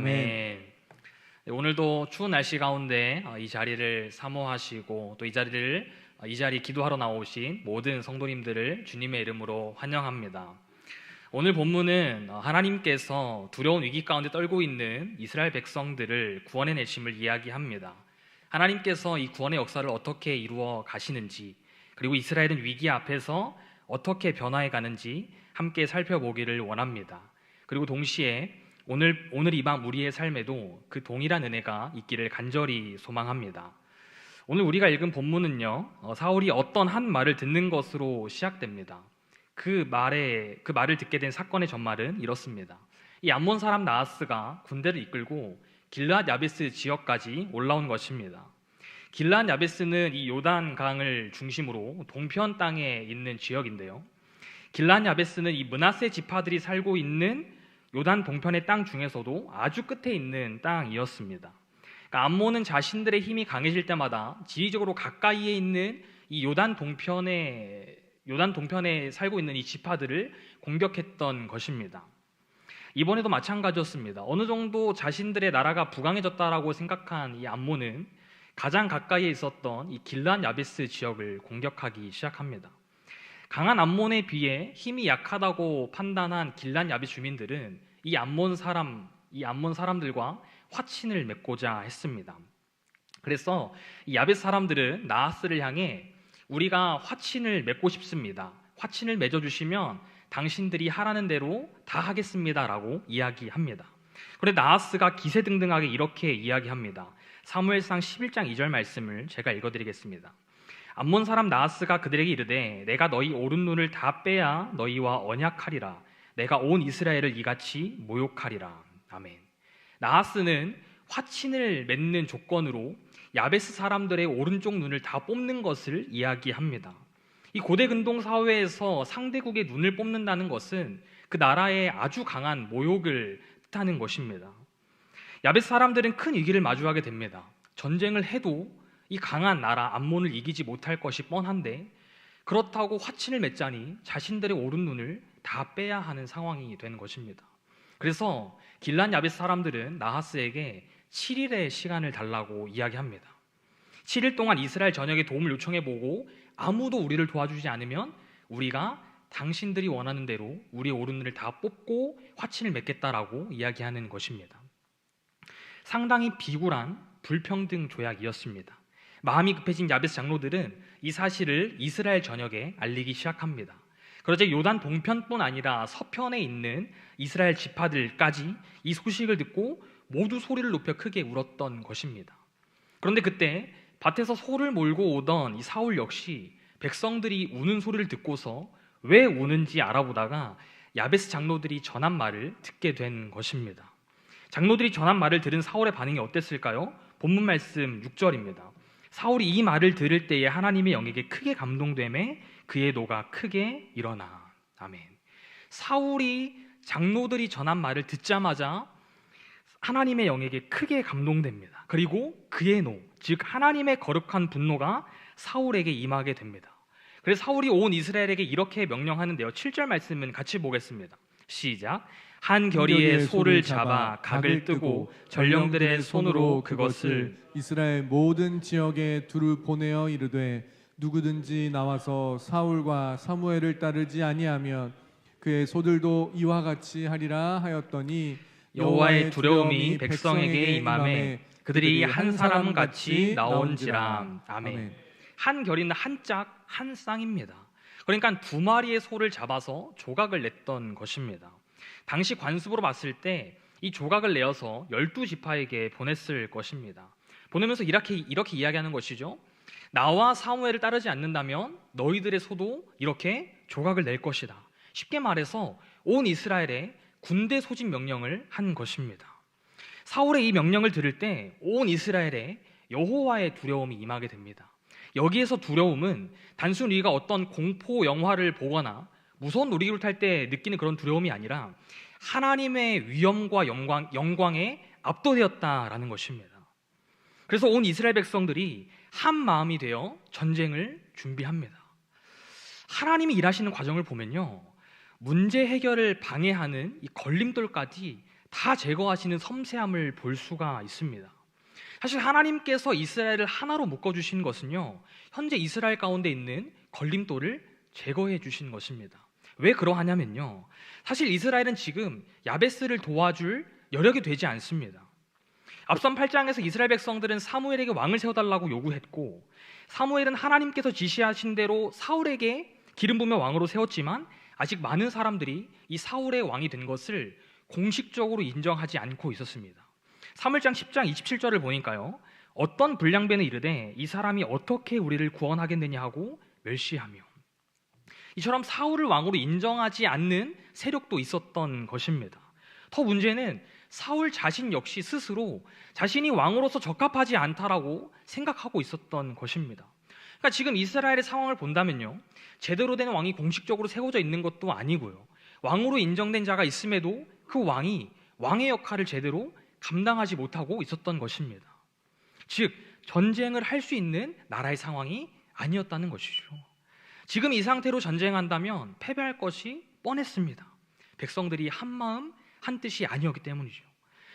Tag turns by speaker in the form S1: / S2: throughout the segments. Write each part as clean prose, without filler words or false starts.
S1: 아멘. 네, 오늘도 추운 날씨 가운데 이 자리를 사모하시고 또 이 자리 기도하러 나오신 모든 성도님들을 주님의 이름으로 환영합니다. 오늘 본문은 하나님께서 두려운 위기 가운데 떨고 있는 이스라엘 백성들을 구원해내심을 이야기합니다. 하나님께서 이 구원의 역사를 어떻게 이루어 가시는지, 그리고 이스라엘은 위기 앞에서 어떻게 변화해 가는지 함께 살펴보기를 원합니다. 그리고 동시에 오늘 이 밤 우리의 삶에도 그 동일한 은혜가 있기를 간절히 소망합니다. 오늘 우리가 읽은 본문은요, 사울이 어떤 한 말을 듣는 것으로 시작됩니다. 그 말을 듣게 된 사건의 전말은 이렇습니다. 이 암몬 사람 나하스가 군대를 이끌고 길르앗 야베스 지역까지 올라온 것입니다. 길르앗 야베스는 이 요단 강을 중심으로 동편 땅에 있는 지역인데요. 길르앗 야베스는 이 므낫세 지파들이 살고 있는 요단 동편의 땅 중에서도 아주 끝에 있는 땅이었습니다. 그러니까 암몬은 자신들의 힘이 강해질 때마다 지리적으로 가까이에 있는 이 요단 동편에 살고 있는 이 지파들을 공격했던 것입니다. 이번에도 마찬가지였습니다. 어느 정도 자신들의 나라가 부강해졌다라고 생각한 이 암몬은 가장 가까이에 있었던 이 길르앗 야베스 지역을 공격하기 시작합니다. 강한 암몬에 비해 힘이 약하다고 판단한 길르앗 야베스 주민들은 이 암몬 사람들과 화친을 맺고자 했습니다. 그래서 이 야베스 사람들은 나하스를 향해 우리가 화친을 맺고 싶습니다. 화친을 맺어주시면 당신들이 하라는 대로 다 하겠습니다라고 이야기합니다. 그런데 나하스가 기세등등하게 이렇게 이야기합니다. 사무엘상 11장 2절 말씀을 제가 읽어드리겠습니다. 암몬 사람 나하스가 그들에게 이르되 내가 너희 오른 눈을 다 빼야 너희와 언약하리라. 내가 온 이스라엘을 이같이 모욕하리라. 아멘. 나하스는 화친을 맺는 조건으로 야베스 사람들의 오른쪽 눈을 다 뽑는 것을 이야기합니다. 이 고대 근동 사회에서 상대국의 눈을 뽑는다는 것은 그 나라의 아주 강한 모욕을 뜻하는 것입니다. 야베스 사람들은 큰 위기를 마주하게 됩니다. 전쟁을 해도 이 강한 나라 암몬을 이기지 못할 것이 뻔한데 그렇다고 화친을 맺자니 자신들의 오른 눈을 다 빼야 하는 상황이 된 것입니다. 그래서 길르앗 야베스 사람들은 나하스에게 7일의 시간을 달라고 이야기합니다. 7일 동안 이스라엘 전역에 도움을 요청해보고 아무도 우리를 도와주지 않으면 우리가 당신들이 원하는 대로 우리의 오른 눈을 다 뽑고 화친을 맺겠다라고 이야기하는 것입니다. 상당히 비굴한 불평등 조약이었습니다. 마음이 급해진 야베스 장로들은 이 사실을 이스라엘 전역에 알리기 시작합니다. 그러자 요단 동편뿐 아니라 서편에 있는 이스라엘 지파들까지 이 소식을 듣고 모두 소리를 높여 크게 울었던 것입니다. 그런데 그때 밭에서 소를 몰고 오던 이 사울 역시 백성들이 우는 소리를 듣고서 왜 우는지 알아보다가 야베스 장로들이 전한 말을 듣게 된 것입니다. 장로들이 전한 말을 들은 사울의 반응이 어땠을까요? 본문 말씀 6절입니다. 사울이 이 말을 들을 때에 하나님의 영에게 크게 감동되매 그의 노가 크게 일어나. 아멘. 사울이 장로들이 전한 말을 듣자마자 하나님의 영에게 크게 감동됩니다. 그리고 그의 노, 즉 하나님의 거룩한 분노가 사울에게 임하게 됩니다. 그래서 사울이 온 이스라엘에게 이렇게 명령하는데요. 7절 말씀은 같이 보겠습니다. 시작. 한 결의의 소를 잡아 각을 뜨고 전령들의 손으로 그것을
S2: 이스라엘 모든 지역에 두루 보내어 이르되 누구든지 나와서 사울과 사무엘을 따르지 아니하면 그의 소들도 이와 같이 하리라 하였더니
S1: 여호와의 두려움이 백성에게 임하매 그들이 한 사람 같이 나온지라. 아멘. 한 결의는 한 짝, 한 쌍입니다. 그러니까 두 마리의 소를 잡아서 조각을 냈던 것입니다. 당시 관습으로 봤을 때 이 조각을 내어서 12지파에게 보냈을 것입니다. 보내면서 이렇게 이야기하는 것이죠. 나와 사무엘을 따르지 않는다면 너희들의 소도 이렇게 조각을 낼 것이다. 쉽게 말해서 온 이스라엘에 군대 소집 명령을 한 것입니다. 사울의 이 명령을 들을 때 온 이스라엘에 여호와의 두려움이 임하게 됩니다. 여기에서 두려움은 단순 우리가 어떤 공포 영화를 보거나 무서운 놀이기구를 탈 때 느끼는 그런 두려움이 아니라 하나님의 위엄과 영광에 압도되었다라는 것입니다. 그래서 온 이스라엘 백성들이 한 마음이 되어 전쟁을 준비합니다. 하나님이 일하시는 과정을 보면요, 문제 해결을 방해하는 이 걸림돌까지 다 제거하시는 섬세함을 볼 수가 있습니다. 사실 하나님께서 이스라엘을 하나로 묶어주신 것은요, 현재 이스라엘 가운데 있는 걸림돌을 제거해 주신 것입니다. 왜 그러하냐면요, 사실 이스라엘은 지금 야베스를 도와줄 여력이 되지 않습니다. 앞선 8장에서 이스라엘 백성들은 사무엘에게 왕을 세워달라고 요구했고, 사무엘은 하나님께서 지시하신 대로 사울에게 기름 부며 왕으로 세웠지만 아직 많은 사람들이 이 사울의 왕이 된 것을 공식적으로 인정하지 않고 있었습니다. 사무엘상 10장 27절을 보니까요, 어떤 불량배는 이르되 이 사람이 어떻게 우리를 구원하겠느냐 하고 멸시하며, 이처럼 사울을 왕으로 인정하지 않는 세력도 있었던 것입니다. 더 문제는 사울 자신 역시 스스로 자신이 왕으로서 적합하지 않다라고 생각하고 있었던 것입니다. 그러니까 지금 이스라엘의 상황을 본다면요, 제대로 된 왕이 공식적으로 세워져 있는 것도 아니고요, 왕으로 인정된 자가 있음에도 그 왕이 왕의 역할을 제대로 감당하지 못하고 있었던 것입니다. 즉, 전쟁을 할 수 있는 나라의 상황이 아니었다는 것이죠. 지금 이 상태로 전쟁한다면 패배할 것이 뻔했습니다. 백성들이 한 마음 한 뜻이 아니었기 때문이죠.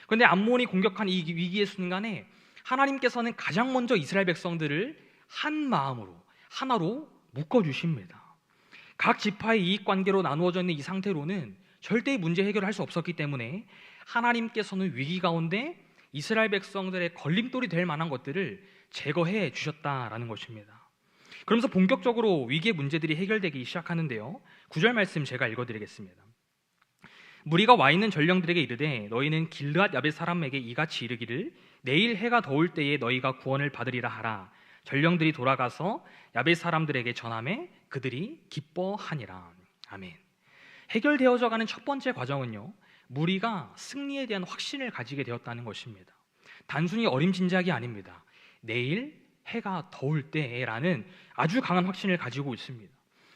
S1: 그런데 암몬이 공격한 이 위기의 순간에 하나님께서는 가장 먼저 이스라엘 백성들을 한 마음으로 하나로 묶어주십니다. 각 지파의 이익관계로 나누어져 있는 이 상태로는 절대 문제 해결을 할 수 없었기 때문에 하나님께서는 위기 가운데 이스라엘 백성들의 걸림돌이 될 만한 것들을 제거해 주셨다라는 것입니다. 그러면서 본격적으로 위기의 문제들이 해결되기 시작하는데요, 9절 말씀 제가 읽어드리겠습니다. 무리가 와 있는 전령들에게 이르되 너희는 길르앗 야벳 사람에게 이같이 이르기를 내일 해가 더울 때에 너희가 구원을 받으리라 하라. 전령들이 돌아가서 야벳 사람들에게 전하매 그들이 기뻐하니라. 아멘. 해결되어져 가는 첫 번째 과정은요, 무리가 승리에 대한 확신을 가지게 되었다는 것입니다. 단순히 어림짐작이 아닙니다. 내일 해가 더울 때라는 아주 강한 확신을 가지고 있습니다.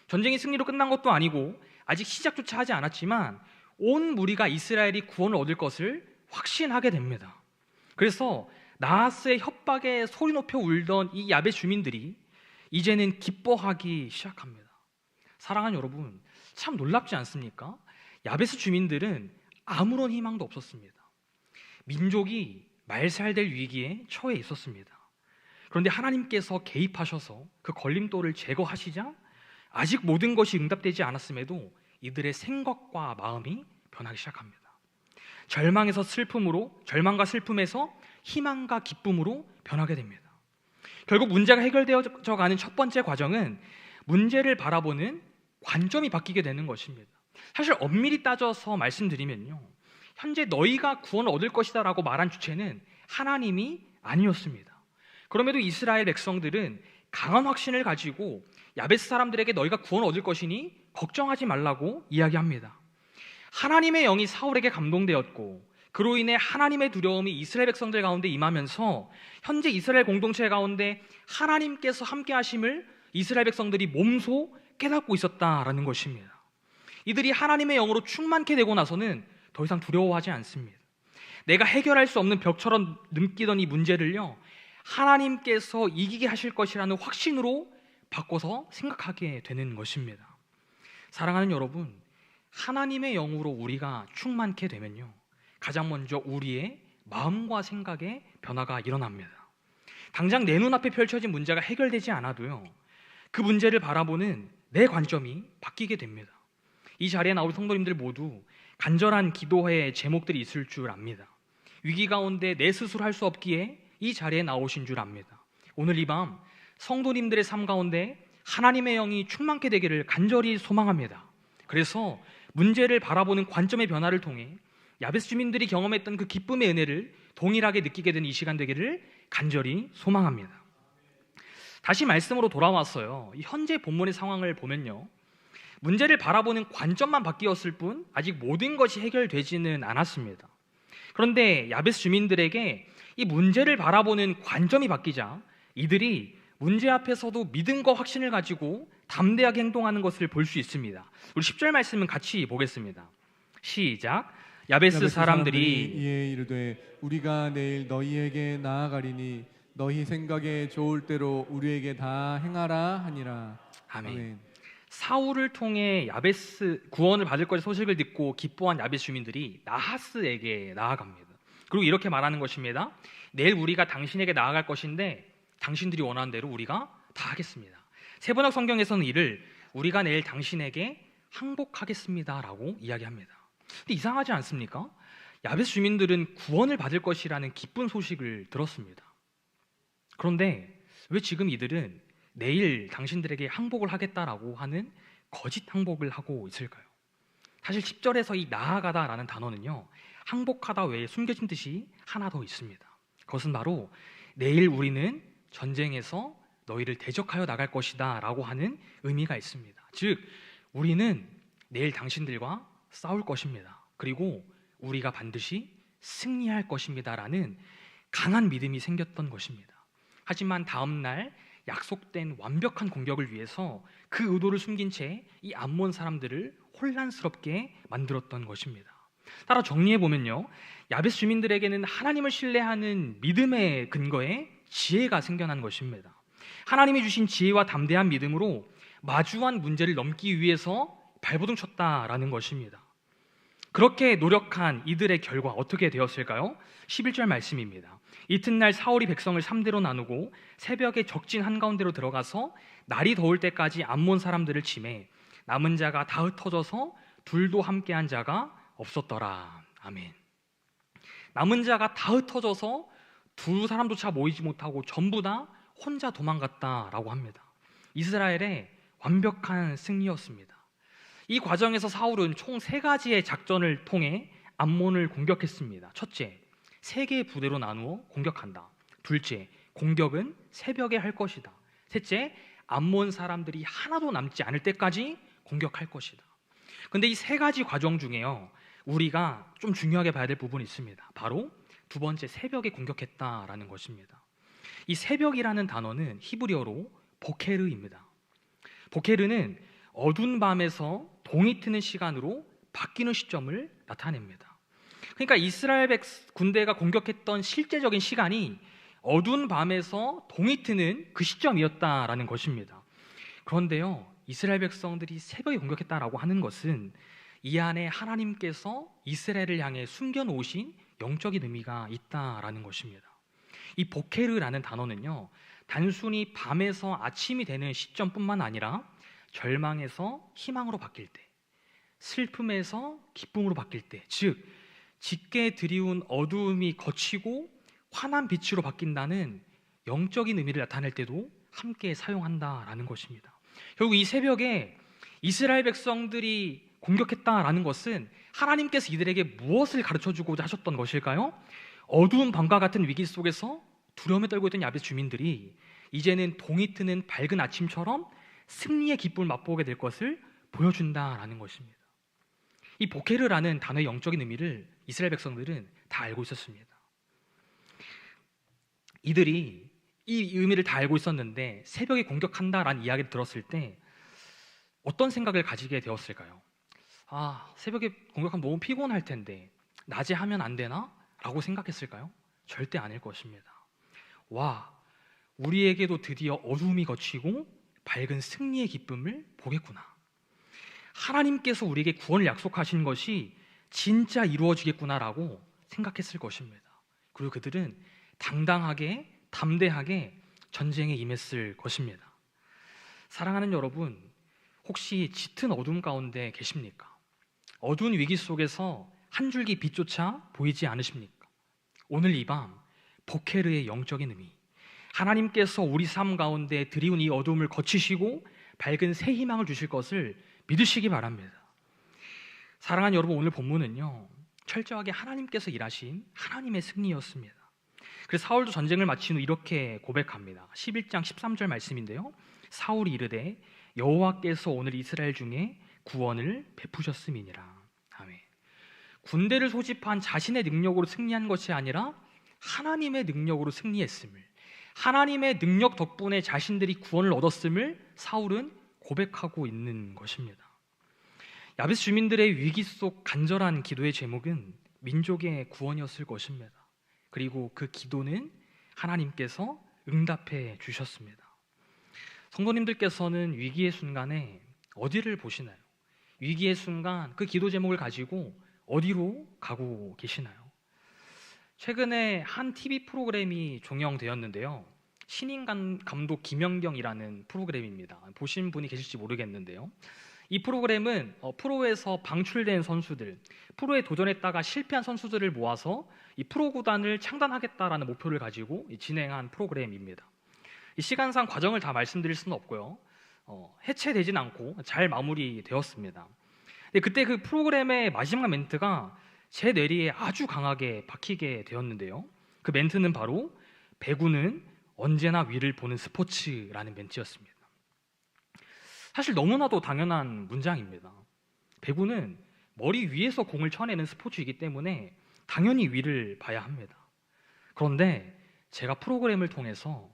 S1: 전쟁이 승리로 끝난 것도 아니고 아직 시작조차 하지 않았지만 온 무리가 이스라엘이 구원을 얻을 것을 확신하게 됩니다. 그래서 나하스의 협박에 소리 높여 울던 이 야벳 주민들이 이제는 기뻐하기 시작합니다. 사랑하는 여러분, 참 놀랍지 않습니까? 야베스 주민들은 아무런 희망도 없었습니다. 민족이 말살될 위기에 처해 있었습니다. 그런데 하나님께서 개입하셔서 그 걸림돌을 제거하시자 아직 모든 것이 응답되지 않았음에도 이들의 생각과 마음이 변하기 시작합니다. 절망과 슬픔에서 희망과 기쁨으로 변하게 됩니다. 결국 문제가 해결되어져 가는 첫 번째 과정은 문제를 바라보는 관점이 바뀌게 되는 것입니다. 사실 엄밀히 따져서 말씀드리면요, 현재 너희가 구원을 얻을 것이다 라고 말한 주체는 하나님이 아니었습니다. 그럼에도 이스라엘 백성들은 강한 확신을 가지고 야베스 사람들에게 너희가 구원을 얻을 것이니 걱정하지 말라고 이야기합니다. 하나님의 영이 사울에게 감동되었고 그로 인해 하나님의 두려움이 이스라엘 백성들 가운데 임하면서 현재 이스라엘 공동체 가운데 하나님께서 함께 하심을 이스라엘 백성들이 몸소 깨닫고 있었다라는 것입니다. 이들이 하나님의 영으로 충만케 되고 나서는 더 이상 두려워하지 않습니다. 내가 해결할 수 없는 벽처럼 느끼던 이 문제를요, 하나님께서 이기게 하실 것이라는 확신으로 바꿔서 생각하게 되는 것입니다. 사랑하는 여러분, 하나님의 영으로 우리가 충만케 되면요, 가장 먼저 우리의 마음과 생각의 변화가 일어납니다. 당장 내 눈앞에 펼쳐진 문제가 해결되지 않아도요, 그 문제를 바라보는 내 관점이 바뀌게 됩니다. 이 자리에 나올 성도님들 모두 간절한 기도의 제목들이 있을 줄 압니다. 위기 가운데 내 스스로 할 수 없기에 이 자리에 나오신 줄 압니다. 오늘 이 밤 성도님들의 삶 가운데 하나님의 영이 충만케 되기를 간절히 소망합니다. 그래서 문제를 바라보는 관점의 변화를 통해 야베스 주민들이 경험했던 그 기쁨의 은혜를 동일하게 느끼게 된 이 시간 되기를 간절히 소망합니다. 다시 말씀으로 돌아왔어요. 이 현재 본문의 상황을 보면요, 문제를 바라보는 관점만 바뀌었을 뿐 아직 모든 것이 해결되지는 않았습니다. 그런데 야베스 주민들에게 이 문제를 바라보는 관점이 바뀌자 이들이 문제 앞에서도 믿음과 확신을 가지고 담대하게 행동하는 것을 볼 수 있습니다. 우리 10절 말씀은 같이 보겠습니다. 시작. 야베스 사람들이
S2: 이에 이르되 우리가 내일 너희에게 나아가리니 너희 생각에 좋을 대로 우리에게 다 행하라 하니라.
S1: 아멘.
S2: 아멘.
S1: 사울을 통해 야베스 구원을 받을 것의 소식을 듣고 기뻐한 야베스 주민들이 나하스에게 나아갑니다. 그리고 이렇게 말하는 것입니다. 내일 우리가 당신에게 나아갈 것인데 당신들이 원하는 대로 우리가 다 하겠습니다. 세번역 성경에서는 이를 우리가 내일 당신에게 항복하겠습니다라고 이야기합니다. 근데 이상하지 않습니까? 야베스 주민들은 구원을 받을 것이라는 기쁜 소식을 들었습니다. 그런데 왜 지금 이들은 내일 당신들에게 항복을 하겠다라고 하는 거짓 항복을 하고 있을까요? 사실 10절에서 이 나아가다라는 단어는요, 항복하다 외에 숨겨진 뜻이 하나 더 있습니다. 그것은 바로 내일 우리는 전쟁에서 너희를 대적하여 나갈 것이다 라고 하는 의미가 있습니다. 즉 우리는 내일 당신들과 싸울 것입니다. 그리고 우리가 반드시 승리할 것입니다 라는 강한 믿음이 생겼던 것입니다. 하지만 다음 날 약속된 완벽한 공격을 위해서 그 의도를 숨긴 채 이 암몬 사람들을 혼란스럽게 만들었던 것입니다. 따라 정리해보면요, 야베스 주민들에게는 하나님을 신뢰하는 믿음의 근거에 지혜가 생겨난 것입니다. 하나님이 주신 지혜와 담대한 믿음으로 마주한 문제를 넘기 위해서 발버둥 쳤다라는 것입니다. 그렇게 노력한 이들의 결과 어떻게 되었을까요? 11절 말씀입니다. 이튿날 사울이 백성을 3대로 나누고 새벽에 적진 한가운데로 들어가서 날이 더울 때까지 암몬 사람들을 치매 남은 자가 다 흩어져서 둘도 함께한 자가 없었더라. 아멘. 남은 자가 다 흩어져서 두 사람조차 모이지 못하고 전부 다 혼자 도망갔다라고 합니다. 이스라엘의 완벽한 승리였습니다. 이 과정에서 사울은 총 3가지의 작전을 통해 암몬을 공격했습니다. 첫째, 3개의 부대로 나누어 공격한다. 둘째, 공격은 새벽에 할 것이다. 셋째, 암몬 사람들이 하나도 남지 않을 때까지 공격할 것이다. 그런데 이 3가지 과정 중에요, 우리가 좀 중요하게 봐야 될 부분이 있습니다. 바로 두 번째, 새벽에 공격했다라는 것입니다. 이 새벽이라는 단어는 히브리어로 보케르입니다. 보케르는 어두운 밤에서 동이 트는 시간으로 바뀌는 시점을 나타냅니다. 그러니까 이스라엘 군대가 공격했던 실제적인 시간이 어두운 밤에서 동이 트는 그 시점이었다라는 것입니다. 그런데요, 이스라엘 백성들이 새벽에 공격했다라고 하는 것은 이 안에 하나님께서 이스라엘을 향해 숨겨놓으신 영적인 의미가 있다라는 것입니다. 이 보케르라는 단어는요, 단순히 밤에서 아침이 되는 시점뿐만 아니라 절망에서 희망으로 바뀔 때, 슬픔에서 기쁨으로 바뀔 때, 즉 짙게 드리운 어두움이 거치고 환한 빛으로 바뀐다는 영적인 의미를 나타낼 때도 함께 사용한다라는 것입니다. 결국 이 새벽에 이스라엘 백성들이 공격했다라는 것은 하나님께서 이들에게 무엇을 가르쳐주고자 하셨던 것일까요? 어두운 밤과 같은 위기 속에서 두려움에 떨고 있던 야베스 주민들이 이제는 동이 트는 밝은 아침처럼 승리의 기쁨을 맛보게 될 것을 보여준다라는 것입니다. 이 보케르라는 단어의 영적인 의미를 이스라엘 백성들은 다 알고 있었습니다. 이들이 이 의미를 다 알고 있었는데 새벽에 공격한다라는 이야기를 들었을 때 어떤 생각을 가지게 되었을까요? 새벽에 공격하면 너무 피곤할 텐데 낮에 하면 안 되나? 라고 생각했을까요? 절대 아닐 것입니다. 우리에게도 드디어 어둠이 거치고 밝은 승리의 기쁨을 보겠구나. 하나님께서 우리에게 구원을 약속하신 것이 진짜 이루어지겠구나라고 생각했을 것입니다. 그리고 그들은 당당하게, 담대하게 전쟁에 임했을 것입니다. 사랑하는 여러분, 혹시 짙은 어둠 가운데 계십니까? 어두운 위기 속에서 한 줄기 빛조차 보이지 않으십니까? 오늘 이 밤 보케르의 영적인 의미, 하나님께서 우리 삶 가운데 드리운 이 어둠을 거치시고 밝은 새 희망을 주실 것을 믿으시기 바랍니다. 사랑하는 여러분, 오늘 본문은요, 철저하게 하나님께서 일하신 하나님의 승리였습니다. 그래서 사울도 전쟁을 마친 후 이렇게 고백합니다. 11장 13절 말씀인데요, 사울이 이르되 여호와께서 오늘 이스라엘 중에 구원을 베푸셨음이니라. 아멘. 군대를 소집한 자신의 능력으로 승리한 것이 아니라 하나님의 능력으로 승리했음을, 하나님의 능력 덕분에 자신들이 구원을 얻었음을 사울은 고백하고 있는 것입니다. 야베스 주민들의 위기 속 간절한 기도의 제목은 민족의 구원이었을 것입니다. 그리고 그 기도는 하나님께서 응답해 주셨습니다. 성도님들께서는 위기의 순간에 어디를 보시나요? 위기의 순간 그 기도 제목을 가지고 어디로 가고 계시나요? 최근에 한 TV 프로그램이 종영되었는데요. 신인 감독 김연경이라는 프로그램입니다. 보신 분이 계실지 모르겠는데요. 이 프로그램은 프로에서 방출된 선수들, 프로에 도전했다가 실패한 선수들을 모아서 이 프로 구단을 창단하겠다라는 목표를 가지고 진행한 프로그램입니다. 이 시간상 과정을 다 말씀드릴 수는 없고요. 해체되진 않고 잘 마무리되었습니다. 그때 그 프로그램의 마지막 멘트가 제 뇌리에 아주 강하게 박히게 되었는데요. 그 멘트는 바로 배구는 언제나 위를 보는 스포츠라는 멘트였습니다. 사실 너무나도 당연한 문장입니다. 배구는 머리 위에서 공을 쳐내는 스포츠이기 때문에 당연히 위를 봐야 합니다. 그런데 제가 프로그램을 통해서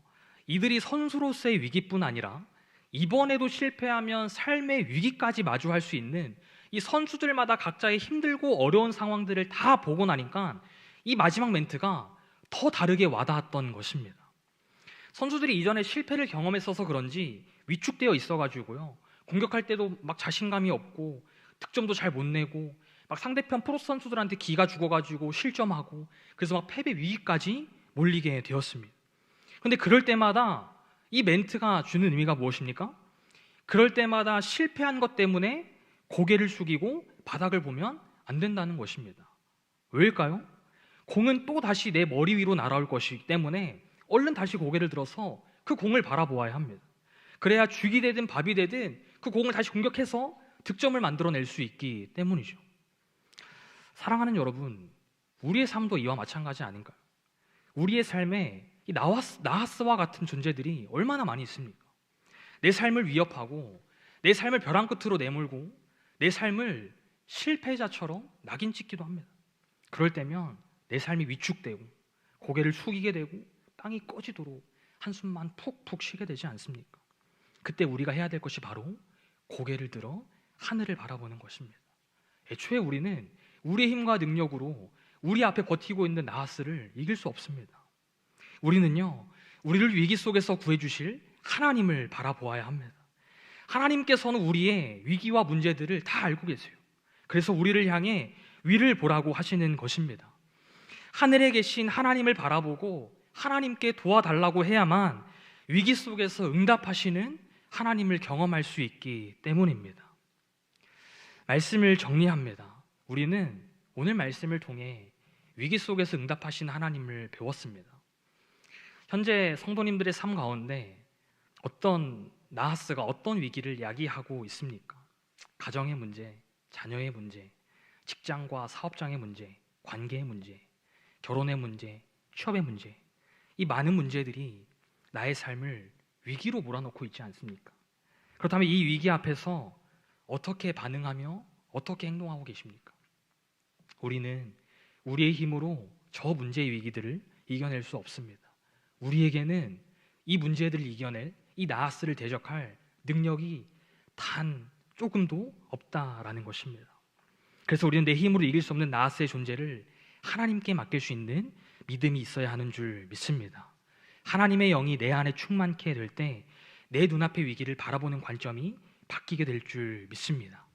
S1: 이들이 선수로서의 위기뿐 아니라 이번에도 실패하면 삶의 위기까지 마주할 수 있는 이 선수들마다 각자의 힘들고 어려운 상황들을 다 보고 나니까 이 마지막 멘트가 더 다르게 와닿았던 것입니다. 선수들이 이전에 실패를 경험했어서 그런지 위축되어 있어가지고요. 공격할 때도 막 자신감이 없고 득점도 잘 못 내고 막 상대편 프로 선수들한테 기가 죽어가지고 실점하고 그래서 막 패배 위기까지 몰리게 되었습니다. 그런데 그럴 때마다 이 멘트가 주는 의미가 무엇입니까? 그럴 때마다 실패한 것 때문에 고개를 숙이고 바닥을 보면 안 된다는 것입니다. 왜일까요? 공은 또 다시 내 머리 위로 날아올 것이기 때문에 얼른 다시 고개를 들어서 그 공을 바라보아야 합니다. 그래야 죽이 되든 밥이 되든 그 공을 다시 공격해서 득점을 만들어낼 수 있기 때문이죠. 사랑하는 여러분, 우리의 삶도 이와 마찬가지 아닌가요? 우리의 삶에 이 나하스와 같은 존재들이 얼마나 많이 있습니까? 내 삶을 위협하고 내 삶을 벼랑 끝으로 내몰고 내 삶을 실패자처럼 낙인 찍기도 합니다. 그럴 때면 내 삶이 위축되고 고개를 숙이게 되고 땅이 꺼지도록 한숨만 푹푹 쉬게 되지 않습니까? 그때 우리가 해야 될 것이 바로 고개를 들어 하늘을 바라보는 것입니다. 애초에 우리는 우리의 힘과 능력으로 우리 앞에 버티고 있는 나하스를 이길 수 없습니다. 우리는요, 우리를 위기 속에서 구해주실 하나님을 바라보아야 합니다. 하나님께서는 우리의 위기와 문제들을 다 알고 계세요. 그래서 우리를 향해 위를 보라고 하시는 것입니다. 하늘에 계신 하나님을 바라보고 하나님께 도와달라고 해야만 위기 속에서 응답하시는 하나님을 경험할 수 있기 때문입니다. 말씀을 정리합니다. 우리는 오늘 말씀을 통해 위기 속에서 응답하시는 하나님을 배웠습니다. 현재 성도님들의 삶 가운데 어떤 나하스가 어떤 위기를 야기하고 있습니까? 가정의 문제, 자녀의 문제, 직장과 사업장의 문제, 관계의 문제, 결혼의 문제, 취업의 문제, 이 많은 문제들이 나의 삶을 위기로 몰아넣고 있지 않습니까? 그렇다면 이 위기 앞에서 어떻게 반응하며 어떻게 행동하고 계십니까? 우리는 우리의 힘으로 저 문제의 위기들을 이겨낼 수 없습니다. 우리에게는 이 문제들을 이겨낼 이 나하스를 대적할 능력이 단 조금도 없다라는 것입니다. 그래서 우리는 내 힘으로 이길 수 없는 나하스의 존재를 하나님께 맡길 수 있는 믿음이 있어야 하는 줄 믿습니다. 하나님의 영이 내 안에 충만케 될 때 내 눈앞의 위기를 바라보는 관점이 바뀌게 될 줄 믿습니다.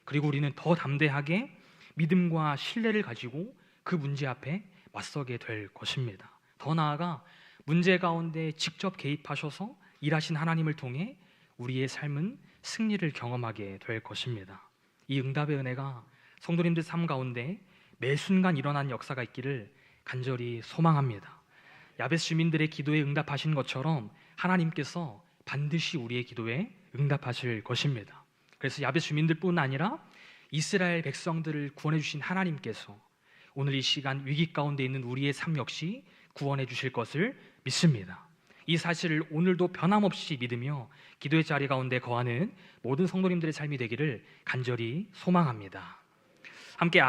S1: 그리고 우리는 더 담대하게 믿음과 신뢰를 가지고 그 문제 앞에 맞서게 될 것입니다. 더 나아가 문제 가운데 직접 개입하셔서 일하신 하나님을 통해 우리의 삶은 승리를 경험하게 될 것입니다. 이 응답의 은혜가 성도님들 삶 가운데 매 순간 일어난 역사가 있기를 간절히 소망합니다. 야베스 주민들의 기도에 응답하신 것처럼 하나님께서 반드시 우리의 기도에 응답하실 것입니다. 그래서 야베스 주민들뿐 아니라 이스라엘 백성들을 구원해 주신 하나님께서 오늘 이 시간 위기 가운데 있는 우리의 삶 역시 구원해 주실 것을 믿습니다. 이 사실을 오늘도 변함없이 믿으며 기도의 자리 가운데 거하는 모든 성도님들의 삶이 되기를 간절히 소망합니다. 함께